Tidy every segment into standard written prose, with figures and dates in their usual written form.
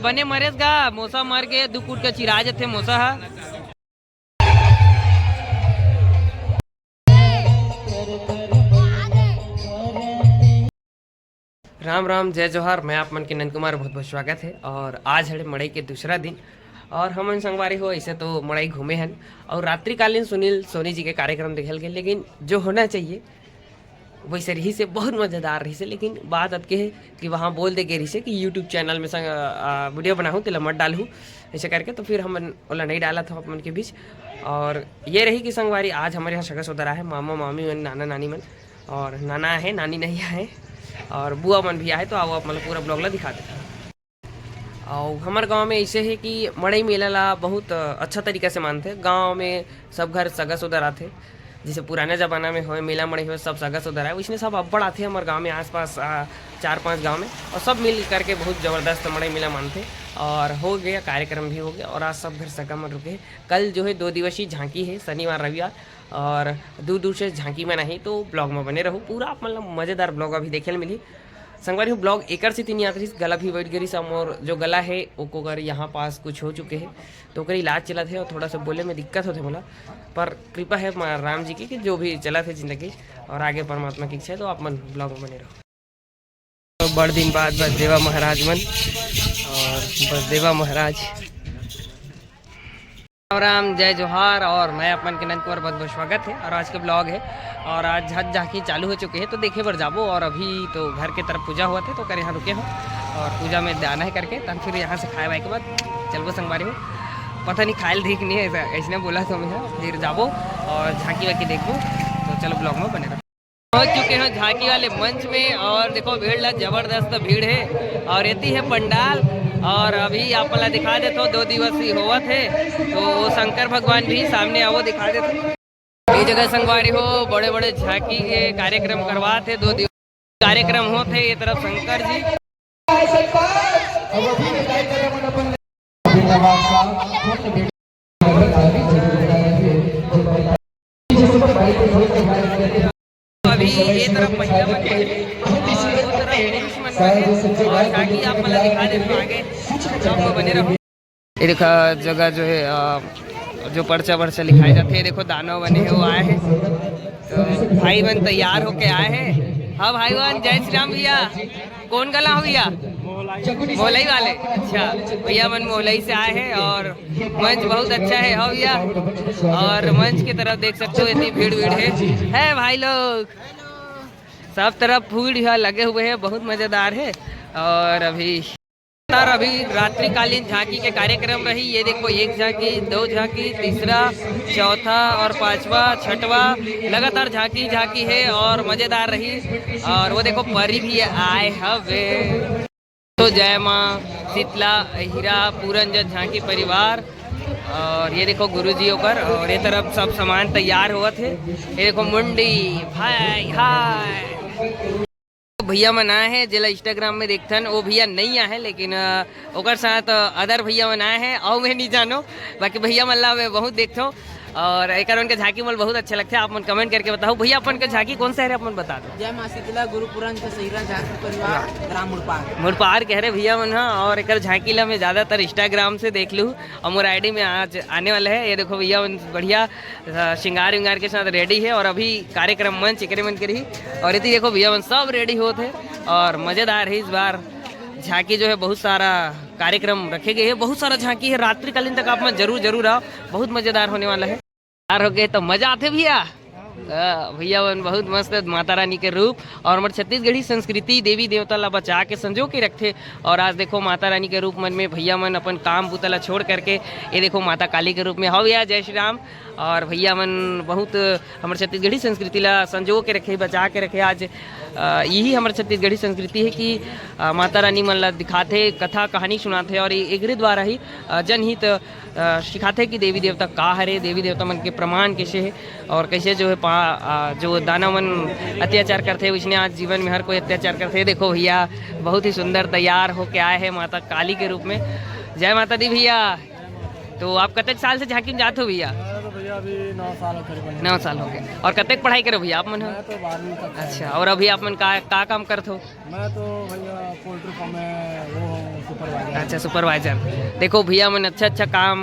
बने मरेस गा मोसा मर के दु कूट के चिरा जथे मोसा हा। राम राम जय जोहार। मैं आप मन के नंद कुमार बहुत बहुत स्वागत है। और आज है मड़ई के दूसरा दिन और हम संगवारी हो ऐसे तो मड़ई घूमे हैं और रात्रिकालीन सुनील सोनी जी के कार्यक्रम देखल गए, लेकिन जो होना चाहिए वैसे रही से बहुत मज़ेदार रही से। लेकिन बात अब के है कि वहाँ बोल दे के रही से कि यूट्यूब चैनल में संग वीडियो बनाऊँ तो मत डालूँ ऐसे करके, तो फिर हम ओला नहीं डाला था अपन के बीच। और ये रही कि संगवारी आज हमारे यहाँ सगा सौदरा है, मामा मामी मन नाना नानी मन, और नाना है नानी नहीं आए और बुआ मन भी आए, तो आओ आप मतलब पूरा ब्लॉग ला दिखा देता। और हमारे गांव में ऐसे है कि मड़ई मेला ला बहुत अच्छा तरीका से मानते। गांव में सब घर सगा सौदर आते, जैसे पुराने ज़माना में हो मेला मड़ई हो सब सगा सौदर है, उसने सब अब्बड़ आते हमारे गांव में आसपास 4-5 गांव में, और सब मिल करके बहुत ज़बरदस्त मड़ई मेला मानते। और हो गया कार्यक्रम भी हो गया और आज सब घर सगा में रुके। कल जो है 2 दिवसीय झांकी है, शनिवार रविवार, और दूर दूर से झांकी में नहीं, तो ब्लॉग में बने रहो पूरा मतलब मज़ेदार ब्लॉग अभी देखे मिली। संगवारी हो ब्लॉग एक से 3 यात्री गला भी बैठ गई सब, और जो गला है वो कर यहाँ पास कुछ हो चुके हैं तो ओकर इलाज चला थे और थोड़ा सा बोले में दिक्कत होते बोला, पर कृपा है राम जी की कि जो भी चला थे जिंदगी और आगे परमात्मा की इच्छा है, तो आप मन ब्लॉग में बने रहो। तो बड़ दिन बाद बसदेवा महाराज मन और बसदेवा महाराज राम जय जोहार। और मैं अपन के नंद कुमार बहुत बहुत स्वागत है। और आज का ब्लॉग है और आज झट झांकी चालू हो चुके हैं, तो देखे बर जाबो। और अभी तो घर के तरफ पूजा हुआ थे तो कर यहाँ रुके हो और पूजा में जाना है करके, तब फिर यहाँ से खाए वाए के बाद चलबो संगवारी हो। पता नहीं खायल ठीक नहीं है ऐसा बोला तो मैं, फिर जाबो और झांकी वाकी देखबो। तो चलो ब्लॉग में बने रहो। पहुँच चुके हैं झांकी वाले मंच में और देखो भीड़ ला जबरदस्त भीड़ है और येती है पंडाल। और अभी आप वाला दिखा दे तो 2 दिवसीय हुआ थे, तो वो शंकर भगवान भी सामने आओ दिखा दे। ये जगह संगवारी हो बड़े बड़े झांकी के कार्यक्रम करवाते, 2 दिवसीय कार्यक्रम होते। ये तरफ शंकर जी अभी ये तरफ महिला मन और वो तरफ पुरुष मन है और झांकी आप मतलब दिखा दे तो आगे सब बने रहो। ये देखा जगह जो है जो पर्चा वर्चा लिखाए जाते हैं, देखो दानव बने हो आए हैं, तो भाई बहन तैयार होके आए हैं। हाँ भाई बहन जय श्री राम। भैया कौन गला हो भैया? मोलई वाले। अच्छा भैया मन मोलई से आए हैं और मंच बहुत अच्छा है। हाँ भैया, और मंच की तरफ देख सकते हो इतनी भीड़ है भाई लोग, सब तरफ फूल लगे हुए हैं, बहुत मज़ेदार है। और अभी रात्रिकालीन झांकी के कार्यक्रम रही। ये देखो 1 झांकी 2 झांकी तीसरा चौथा और 5वां 6वां लगातार झांकी है और मज़ेदार रही। और वो देखो परी भी आए हवे, तो जय माँ शीतला हीरा पूरनजन झांकी परिवार। और ये देखो गुरुजी होकर, और ये तरफ सब सामान तैयार हुआ थे। ये देखो मुंडी भाई हाय भैया मन आए हैं जिला इंस्टाग्राम में देखथन, वो भैया नहीं आए हैं, लेकिन ओकर साथ अदर भैया मन आए हैं और मैं नहीं जानो, बाकी भैया मन ला मैं बहुत देखता हूँ और एक उनके झांकी मन बहुत अच्छा लगता है। आप मन कमेंट करके बताओ भैया अपन का झांकी कौन सा है अपन बता दो। जय मां शीतला गुरुपुरन के सहीरा झांकी परिवार ग्राम मुरपार कह रहे भैया मन। हाँ, और एक झांकी ला मैं ज़्यादातर इंस्टाग्राम से देख लूँ और मोर आईडी में आज आने वाला है। ये देखो भैया मन बढ़िया श्रृंगार विंगार के साथ रेडी है और अभी कार्यक्रम मंच एक मन करी। और इतनी देखो भैया मन सब रेडी होते और मज़ेदार है। इस बार झांकी जो है बहुत सारा कार्यक्रम रखे गए हैं, बहुत सारा झांकी है। रात्रिकालीन तक आप में जरूर आओ, बहुत मज़ेदार होने वाला है। तैयार हो गए तो मजा आते भैया। भैया बहुत मस्त माता रानी के रूप और हमारे छत्तीसगढ़ी संस्कृति देवी देवता ला बचा के संजो के रखते। और आज देखो माता रानी के रूप मन में भैया मन अपन काम बुतला छोड़ करके ये देखो माता काली के रूप में। हाँ भैया जय श्री राम। और भैया मन बहुत हमारे छत्तीसगढ़ी संस्कृति ला संजो के रखे बचा के रखे। आज यही हमारे छत्तीसगढ़ी संस्कृति है कि माता रानी मन ला दिखाते, कथा कहानी सुनाते और एकरे द्वारा ही जनहित सिखाते कि देवी देवता का हरे, देवी देवता मन के प्रमाण कैसे है और कैसे जो है जो दानव मन अत्याचार करते उसने आज जीवन में हर कोई अत्याचार करते। देखो भैया बहुत ही सुंदर तैयार होके आए हैं माता काली के रूप में। जय माता दी भैया। तो आप कतक साल से झांकी में जाते हो भैया? अभी 9 साल करीबन 9 साल हो गए। और कतेक पढ़ाई करो भैया आप मन हो? मैं तो 12वीं तक। अच्छा, और अभी आप मन का काम करते हो? मैं तो भैया पोल्ट्री फार्म में वो हूँ सुपरवाइजर। अच्छा, सुपरवाइजर। देखो भैया मन अच्छा काम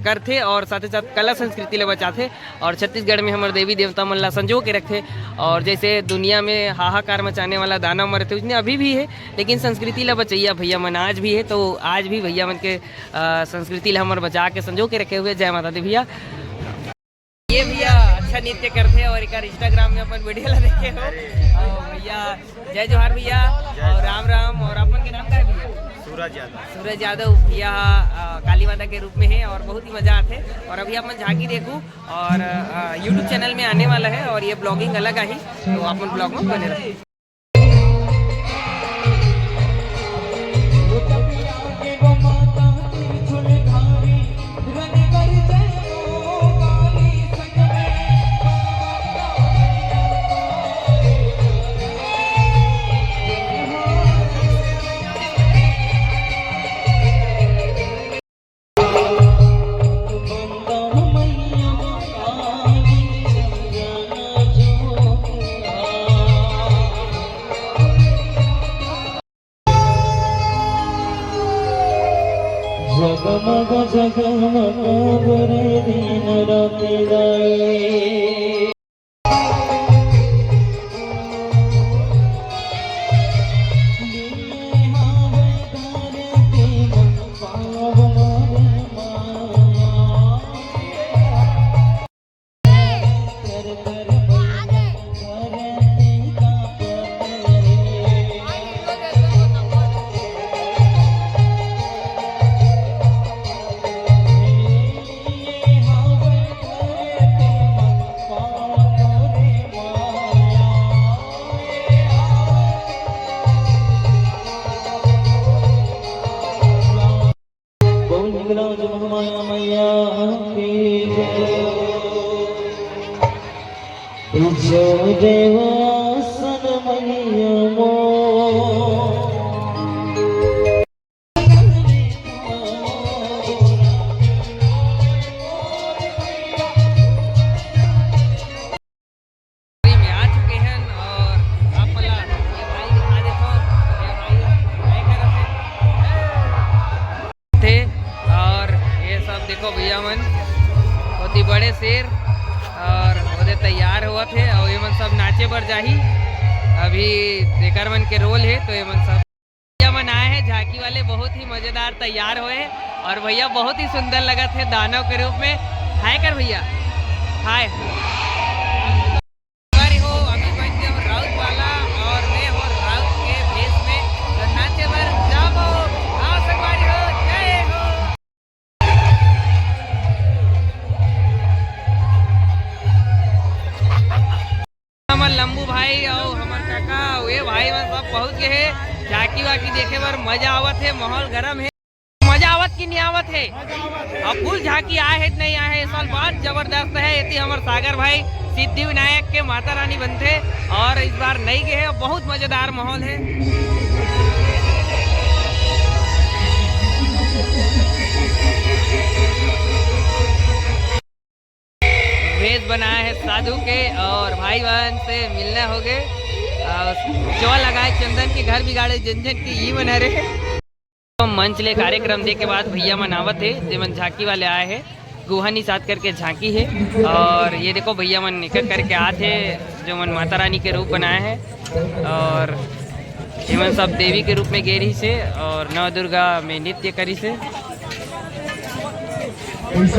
करते और साथ ही साथ कला संस्कृति ले बचाते और छत्तीसगढ़ में हमारे देवी देवता मन ला संजो के रखते। और जैसे दुनिया में हाहाकार मचाने वाला दानव मरते उसने अभी भी है, लेकिन संस्कृति ला बचैया भैया मन आज भी है। तो आज भी भैया मन के संस्कृति ला हमारे बचा के संजो के रखे हुए। जय माता दी भैया। ये भैया अच्छा नृत्य करते हैं और एक इंस्टाग्राम में अपन वीडियो ला देखे हो। और भैया जय जोहार भैया और राम राम। और अपन के नाम क्या है भैया? सूरज यादव। सूरज यादव भैया काली माता के रूप में है और बहुत ही मजा आते। और अभी अपन झांकी देखूँ और यूट्यूब चैनल में आने वाला है और ये ब्लॉगिंग अलग आई, तो अपन ब्लॉग में बने रहे। जगमग जगमग गोरे दिन राति गाए। माया मैया की जो देवासन मैया मो देखो भैया मन बहुत ही बड़े शेर और वो तैयार हुआ थे और ये मन सब नाचे बर जाही। अभी देकर मन के रोल है तो ये मन सब भैया मन आए हैं झांकी वाले, बहुत ही मजेदार तैयार हुए और भैया बहुत ही सुंदर लगा थे दानव के रूप में। हाय कर भैया, हाय। हो अभी बन गए हो राउत वाला और मैं हो राउत के भेष में तो नाचे बर जाओ। आओ संगवारी हो, जय हो। हमार लंबू भाई और हमार काका वे भाई मन सब पहुंच गए हैं झांकी वाकी देखे बर। मजा आवत है, माहौल गर्म है। मजा आवत की नहीं आवत है? अब फुल झांकी आए है नहीं आए है, इस साल बहुत जबरदस्त है। ये हमारे सागर भाई सिद्धि विनायक के माता रानी बनते और इस बार नहीं गए हैं। बहुत मजेदार माहौल है। वेश बनाया है साधु के और भाई बहन से मिलने हो गए। चौ लगाए चंदन के घर बिगाड़े झंझन की ये बना रहे। तो मंच ले कार्यक्रम दे के बाद भैया मनावत है जेमन झांकी वाले आए हैं। गुहानी साथ करके झांकी है और ये देखो भैया मन निकल करके आते जो मन माता रानी के रूप बनाए हैं और ये मन सब देवी के रूप में गेरी से और नव दुर्गा में नृत्य करी से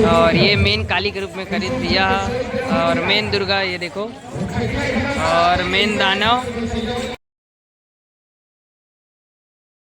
और ये मेन काली के रूप में खरीद दिया और मेन दुर्गा ये देखो और मेन दानव